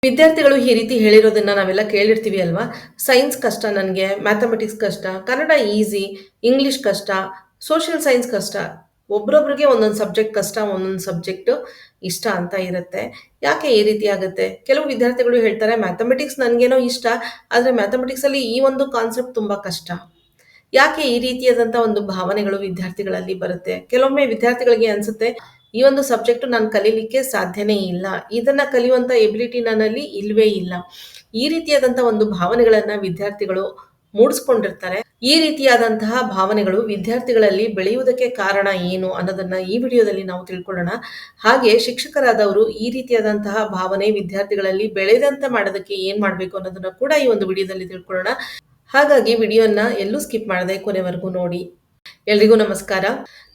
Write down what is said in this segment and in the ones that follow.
ವಿದ್ಯಾರ್ಥಿಗಳು ಈ ರೀತಿ ಹೇಳಿರೋದನ್ನ ನಾವೆಲ್ಲ ಕೇಳಿರ್ತೀವಿ ಅಲ್ವಾ? ಸೈನ್ಸ್ ಕಷ್ಟ ನನಗೆ, ಮ್ಯಾಥಮೆಟಿಕ್ಸ್ ಕಷ್ಟ, ಕನ್ನಡ ಈಸಿ, ಇಂಗ್ಲಿಷ್ ಕಷ್ಟ, ಸೋಷಿಯಲ್ ಸೈನ್ಸ್ ಕಷ್ಟ. ಒಬ್ರೊಬ್ರಿಗೆ ಒಂದೊಂದು ಸಬ್ಜೆಕ್ಟ್ ಕಷ್ಟ, ಒಂದೊಂದು ಸಬ್ಜೆಕ್ಟ್ ಇಷ್ಟ ಅಂತ ಇರುತ್ತೆ. ಯಾಕೆ ಈ ರೀತಿ ಆಗುತ್ತೆ? ಕೆಲವು ವಿದ್ಯಾರ್ಥಿಗಳು ಹೇಳ್ತಾರೆ ಮ್ಯಾಥಮೆಟಿಕ್ಸ್ ನನಗೇನೋ ಇಷ್ಟ, ಆದರೆ ಮ್ಯಾಥಮೆಟಿಕ್ಸಲ್ಲಿ ಈ ಒಂದು ಕಾನ್ಸೆಪ್ಟ್ ತುಂಬಾ ಕಷ್ಟ. ಯಾಕೆ ಈ ರೀತಿಯಾದಂಥ ಒಂದು ಭಾವನೆಗಳು ವಿದ್ಯಾರ್ಥಿಗಳಲ್ಲಿ ಬರುತ್ತೆ? ಕೆಲವೊಮ್ಮೆ ವಿದ್ಯಾರ್ಥಿಗಳಿಗೆ ಅನ್ಸುತ್ತೆ, ಈ ಒಂದು ಸಬ್ಜೆಕ್ಟ್ ನಾನು ಕಲೀಲಿಕ್ಕೆ ಸಾಧ್ಯನೇ ಇಲ್ಲ. ಇದನ್ನ ಕಲಿಯುವಂಥ ಎಬಿಲಿಟಿ ನನ್ನಲ್ಲಿ ಇಲ್ವೇ ಇಲ್ಲ. ಈ ರೀತಿಯಾದಂಥ ಒಂದು ಭಾವನೆಗಳನ್ನ ವಿದ್ಯಾರ್ಥಿಗಳು ಮೂಡಿಸ್ಕೊಂಡಿರ್ತಾರೆ. ಈ ರೀತಿಯಾದಂತಹ ಭಾವನೆಗಳು ವಿದ್ಯಾರ್ಥಿಗಳಲ್ಲಿ ಬೆಳೆಯುವುದಕ್ಕೆ ಕಾರಣ ಏನು ಅನ್ನೋದನ್ನ ಈ ವಿಡಿಯೋದಲ್ಲಿ ನಾವು ತಿಳ್ಕೊಳ್ಳೋಣ. ಹಾಗೆ ಶಿಕ್ಷಕರಾದವರು ಈ ರೀತಿಯಾದಂತಹ ಭಾವನೆ ವಿದ್ಯಾರ್ಥಿಗಳಲ್ಲಿ ಬೆಳೆದಂತೆ ಮಾಡೋದಕ್ಕೆ ಏನ್ ಮಾಡ್ಬೇಕು ಅನ್ನೋದನ್ನ ಕೂಡ ಈ ಒಂದು ವಿಡಿಯೋದಲ್ಲಿ ತಿಳ್ಕೊಳ್ಳೋಣ. ಹಾಗಾಗಿ ವಿಡಿಯೋನ ಎಲ್ಲೂ ಸ್ಕಿಪ್ ಮಾಡದೆ ಕೊನೆವರೆಗೂ ನೋಡಿ. ಎಲ್ರಿಗೂ ನಮಸ್ಕಾರ.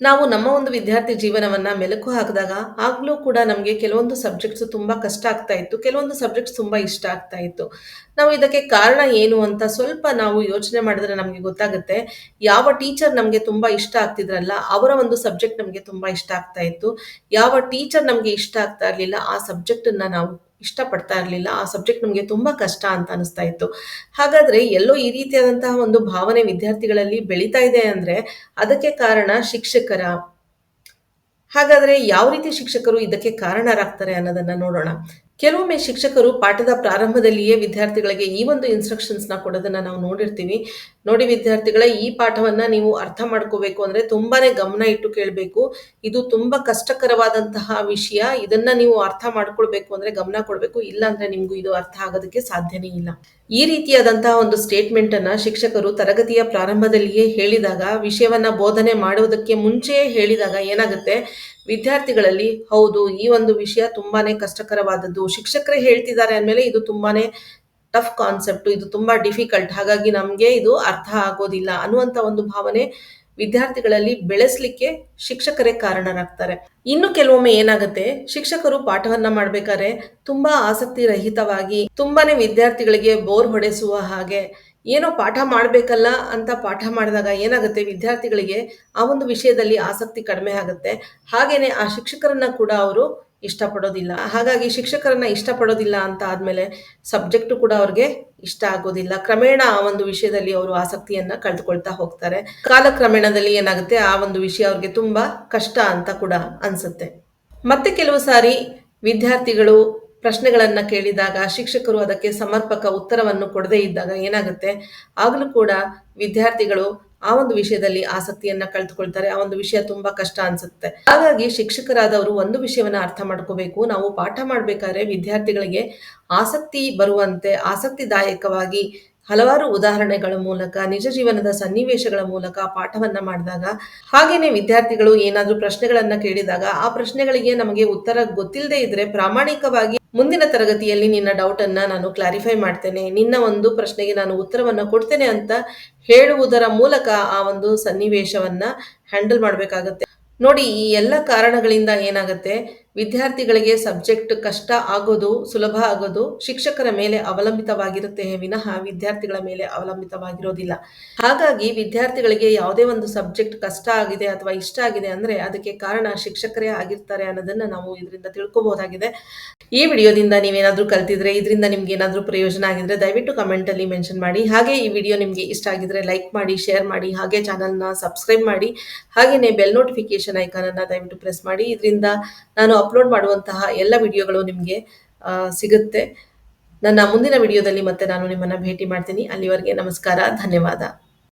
ನಾವು ನಮ್ಮ ಒಂದು ವಿದ್ಯಾರ್ಥಿ ಜೀವನವನ್ನ ಮೆಲುಕು ಹಾಕಿದಾಗ ಆಗ್ಲೂ ಕೂಡ ನಮಗೆ ಕೆಲವೊಂದು ಸಬ್ಜೆಕ್ಟ್ಸ್ ತುಂಬಾ ಕಷ್ಟ ಆಗ್ತಾ ಇತ್ತು, ಕೆಲವೊಂದು ಸಬ್ಜೆಕ್ಟ್ಸ್ ತುಂಬಾ ಇಷ್ಟ ಆಗ್ತಾ ಇತ್ತು. ನಾವು ಇದಕ್ಕೆ ಕಾರಣ ಏನು ಅಂತ ಸ್ವಲ್ಪ ನಾವು ಯೋಚನೆ ಮಾಡಿದ್ರೆ ನಮಗೆ ಗೊತ್ತಾಗುತ್ತೆ. ಯಾವ ಟೀಚರ್ ನಮಗೆ ತುಂಬಾ ಇಷ್ಟ ಆಗ್ತಿದ್ರಲ್ಲ ಅವರ ಒಂದು ಸಬ್ಜೆಕ್ಟ್ ನಮಗೆ ತುಂಬಾ ಇಷ್ಟ ಆಗ್ತಾ ಇತ್ತು. ಯಾವ ಟೀಚರ್ ನಮಗೆ ಇಷ್ಟ ಆಗ್ತಾ ಇರ್ಲಿಲ್ಲ ಆ ಸಬ್ಜೆಕ್ಟ್ ಅನ್ನ ನಾವು ಇಷ್ಟಪಡ್ತಾ ಇರಲಿಲ್ಲ, ಆ ಸಬ್ಜೆಕ್ಟ್ ನಮಗೆ ತುಂಬಾ ಕಷ್ಟ ಅಂತ ಅನಿಸ್ತಾ ಇತ್ತು. ಹಾಗಾದ್ರೆ ಎಲ್ಲೋ ಈ ರೀತಿಯಾದಂತಹ ಒಂದು ಭಾವನೆ ವಿದ್ಯಾರ್ಥಿಗಳಲ್ಲಿ ಬೆಳೀತಾ ಇದೆ ಅಂದ್ರೆ ಅದಕ್ಕೆ ಕಾರಣ ಶಿಕ್ಷಕರ. ಹಾಗಾದ್ರೆ ಯಾವ ರೀತಿ ಶಿಕ್ಷಕರು ಇದಕ್ಕೆ ಕಾರಣರಾಗ್ತಾರೆ ಅನ್ನೋದನ್ನ ನೋಡೋಣ. ಕೆಲವೊಮ್ಮೆ ಶಿಕ್ಷಕರು ಪಾಠದ ಪ್ರಾರಂಭದಲ್ಲಿಯೇ ವಿದ್ಯಾರ್ಥಿಗಳಿಗೆ ಈ ಒಂದು ಇನ್ಸ್ಟ್ರಕ್ಷನ್ಸ್ ನ ಕೊಡೋದನ್ನ ನಾವು ನೋಡಿರ್ತೀವಿ. ನೋಡಿ ವಿದ್ಯಾರ್ಥಿಗಳೇ, ಈ ಪಾಠವನ್ನ ನೀವು ಅರ್ಥ ಮಾಡ್ಕೋಬೇಕು ಅಂದ್ರೆ ತುಂಬಾನೇ ಗಮನ ಇಟ್ಟು ಕೇಳಬೇಕು. ಇದು ತುಂಬಾ ಕಷ್ಟಕರವಾದಂತಹ ವಿಷಯ. ಇದನ್ನ ನೀವು ಅರ್ಥ ಮಾಡ್ಕೊಳ್ಬೇಕು ಅಂದ್ರೆ ಗಮನ ಕೊಡ್ಬೇಕು, ಇಲ್ಲ ಅಂದ್ರೆ ನಿಮ್ಗೂ ಇದು ಅರ್ಥ ಆಗೋದಕ್ಕೆ ಸಾಧ್ಯನೇ ಇಲ್ಲ. ಈ ರೀತಿಯಾದಂತಹ ಒಂದು ಸ್ಟೇಟ್ಮೆಂಟ್ ಅನ್ನ ಶಿಕ್ಷಕರು ತರಗತಿಯ ಪ್ರಾರಂಭದಲ್ಲಿಯೇ ಹೇಳಿದಾಗ, ವಿಷಯವನ್ನ ಬೋಧನೆ ಮಾಡುವುದಕ್ಕೆ ಮುಂಚೆಯೇ ಹೇಳಿದಾಗ ಏನಾಗುತ್ತೆ, ವಿದ್ಯಾರ್ಥಿಗಳಲ್ಲಿ ಹೌದು ಈ ಒಂದು ವಿಷಯ ತುಂಬಾನೇ ಕಷ್ಟಕರವಾದದ್ದು, ಶಿಕ್ಷಕರೇ ಹೇಳ್ತಿದ್ದಾರೆ ಅಂದಮೇಲೆ ಇದು ತುಂಬಾನೇ ಟಫ್ ಕಾನ್ಸೆಪ್ಟ್, ಇದು ತುಂಬಾ ಡಿಫಿಕಲ್ಟ್, ಹಾಗಾಗಿ ನಮ್ಗೆ ಇದು ಅರ್ಥ ಆಗೋದಿಲ್ಲ ಅನ್ನುವಂತ ಒಂದು ಭಾವನೆ ವಿದ್ಯಾರ್ಥಿಗಳಲ್ಲಿ ಬೆಳೆಸ್ಲಿಕ್ಕೆ ಶಿಕ್ಷಕರೇ ಕಾರಣರಾಗ್ತಾರೆ. ಇನ್ನು ಕೆಲವೊಮ್ಮೆ ಏನಾಗುತ್ತೆ, ಶಿಕ್ಷಕರು ಪಾಠವನ್ನ ಮಾಡ್ಬೇಕಾದ್ರೆ ತುಂಬಾ ಆಸಕ್ತಿ ರಹಿತವಾಗಿ, ತುಂಬಾನೇ ವಿದ್ಯಾರ್ಥಿಗಳಿಗೆ ಬೋರ್ ಹೊಡೆಸುವ ಹಾಗೆ ಏನೋ ಪಾಠ ಮಾಡ್ಬೇಕಲ್ಲ ಅಂತ ಪಾಠ ಮಾಡಿದಾಗ ಏನಾಗುತ್ತೆ, ವಿದ್ಯಾರ್ಥಿಗಳಿಗೆ ಆ ಒಂದು ವಿಷಯದಲ್ಲಿ ಆಸಕ್ತಿ ಕಡಿಮೆ ಆಗುತ್ತೆ. ಹಾಗೇನೆ ಆ ಶಿಕ್ಷಕರನ್ನ ಕೂಡ ಅವರು ಇಷ್ಟಪಡೋದಿಲ್ಲ. ಹಾಗಾಗಿ ಶಿಕ್ಷಕರನ್ನ ಇಷ್ಟಪಡೋದಿಲ್ಲ ಅಂತ ಆದ್ಮೇಲೆ ಸಬ್ಜೆಕ್ಟ್ ಕೂಡ ಅವ್ರಿಗೆ ಇಷ್ಟ ಆಗೋದಿಲ್ಲ. ಕ್ರಮೇಣ ಆ ಒಂದು ವಿಷಯದಲ್ಲಿ ಅವರು ಆಸಕ್ತಿಯನ್ನ ಕಳೆದುಕೊಳ್ತಾ ಹೋಗ್ತಾರೆ. ಕಾಲಕ್ರಮೇಣದಲ್ಲಿ ಏನಾಗುತ್ತೆ, ಆ ಒಂದು ವಿಷಯ ಅವ್ರಿಗೆ ತುಂಬಾ ಕಷ್ಟ ಅಂತ ಕೂಡ ಅನ್ಸುತ್ತೆ. ಮತ್ತೆ ಕೆಲವು ಸಾರಿ ವಿದ್ಯಾರ್ಥಿಗಳು ಪ್ರಶ್ನೆಗಳನ್ನ ಕೇಳಿದಾಗ ಶಿಕ್ಷಕರು ಅದಕ್ಕೆ ಸಮರ್ಪಕ ಉತ್ತರವನ್ನು ಕೊಡದೇ ಇದ್ದಾಗ ಏನಾಗುತ್ತೆ, ಆಗಲೂ ಕೂಡ ವಿದ್ಯಾರ್ಥಿಗಳು ಆ ಒಂದು ವಿಷಯದಲ್ಲಿ ಆಸಕ್ತಿಯನ್ನ ಕಳೆದುಕೊಳ್ತಾರೆ. ಆ ಒಂದು ವಿಷಯ ತುಂಬಾ ಕಷ್ಟ ಅನ್ಸುತ್ತೆ. ಹಾಗಾಗಿ ಶಿಕ್ಷಕರಾದವರು ಒಂದು ವಿಷಯವನ್ನ ಅರ್ಥ ಮಾಡ್ಕೋಬೇಕು. ನಾವು ಪಾಠ ಮಾಡ್ಬೇಕಾದ್ರೆ ವಿದ್ಯಾರ್ಥಿಗಳಿಗೆ ಆಸಕ್ತಿ ಬರುವಂತೆ, ಆಸಕ್ತಿದಾಯಕವಾಗಿ ಹಲವಾರು ಉದಾಹರಣೆಗಳ ಮೂಲಕ, ನಿಜ ಜೀವನದ ಸನ್ನಿವೇಶಗಳ ಮೂಲಕ ಪಾಠವನ್ನ ಮಾಡಿದಾಗ, ಹಾಗೇನೆ ವಿದ್ಯಾರ್ಥಿಗಳು ಏನಾದ್ರೂ ಪ್ರಶ್ನೆಗಳನ್ನ ಕೇಳಿದಾಗ ಆ ಪ್ರಶ್ನೆಗಳಿಗೆ ನಮಗೆ ಉತ್ತರ ಗೊತ್ತಿಲ್ಲದೆ ಇದ್ರೆ ಪ್ರಾಮಾಣಿಕವಾಗಿ ಮುಂದಿನ ತರಗತಿಯಲ್ಲಿ ನಿನ್ನ ಡೌಟ್ ಅನ್ನ ನಾನು ಕ್ಲಾರಿಫೈ ಮಾಡ್ತೇನೆ, ನಿನ್ನ ಒಂದು ಪ್ರಶ್ನೆಗೆ ನಾನು ಉತ್ತರವನ್ನ ಕೊಡ್ತೇನೆ ಅಂತ ಹೇಳುವುದರ ಮೂಲಕ ಆ ಒಂದು ಸನ್ನಿವೇಶವನ್ನ ಹ್ಯಾಂಡಲ್ ಮಾಡ್ಬೇಕಾಗತ್ತೆ. ನೋಡಿ, ಈ ಎಲ್ಲ ಕಾರಣಗಳಿಂದ ಏನಾಗುತ್ತೆ, ವಿದ್ಯಾರ್ಥಿಗಳಿಗೆ ಸಬ್ಜೆಕ್ಟ್ ಕಷ್ಟ ಆಗೋದು, ಸುಲಭ ಆಗೋದು ಶಿಕ್ಷಕರ ಮೇಲೆ ಅವಲಂಬಿತವಾಗಿರುತ್ತೆ ವಿನಃ ವಿದ್ಯಾರ್ಥಿಗಳ ಮೇಲೆ ಅವಲಂಬಿತವಾಗಿರೋದಿಲ್ಲ. ಹಾಗಾಗಿ ವಿದ್ಯಾರ್ಥಿಗಳಿಗೆ ಯಾವುದೇ ಒಂದು ಸಬ್ಜೆಕ್ಟ್ ಕಷ್ಟ ಆಗಿದೆ ಅಥವಾ ಇಷ್ಟ ಆಗಿದೆ ಅಂದ್ರೆ ಅದಕ್ಕೆ ಕಾರಣ ಶಿಕ್ಷಕರೇ ಆಗಿರ್ತಾರೆ ಅನ್ನೋದನ್ನ ನಾವು ಇದರಿಂದ ತಿಳ್ಕೊಬಹುದಾಗಿದೆ. ಈ ವಿಡಿಯೋದಿಂದ ನೀವೇನಾದ್ರೂ ಕಲ್ತಿದ್ರೆ, ಇದರಿಂದ ನಿಮ್ಗೆ ಏನಾದ್ರೂ ಪ್ರಯೋಜನ ಆಗಿದ್ರೆ ದಯವಿಟ್ಟು ಕಮೆಂಟ್ ಅಲ್ಲಿ ಮೆನ್ಷನ್ ಮಾಡಿ. ಹಾಗೆ ಈ ವಿಡಿಯೋ ನಿಮ್ಗೆ ಇಷ್ಟ ಆಗಿದ್ರೆ ಲೈಕ್ ಮಾಡಿ, ಶೇರ್ ಮಾಡಿ, ಹಾಗೆ ಚಾನಲ್ನ ಸಬ್ಸ್ಕ್ರೈಬ್ ಮಾಡಿ, ಹಾಗೇನೆ ಬೆಲ್ ನೋಟಿಫಿಕೇಶನ್ ಐಕಾನ್ ಅನ್ನ ದಯವಿಟ್ಟು ಪ್ರೆಸ್ ಮಾಡಿ. ಇದರಿಂದ ನಾನು ಅಪ್ಲೋಡ್ ಮಾಡುವಂತಹ ಎಲ್ಲ ವಿಡಿಯೋಗಳು ನಿಮಗೆ ಸಿಗುತ್ತೆ. ನನ್ನ ಮುಂದಿನ ವಿಡಿಯೋದಲ್ಲಿ ಮತ್ತೆ ನಾನು ನಿಮ್ಮನ್ನ ಭೇಟಿ ಮಾಡ್ತೀನಿ. ಅಲ್ಲಿವರೆಗೆ ನಮಸ್ಕಾರ, ಧನ್ಯವಾದ.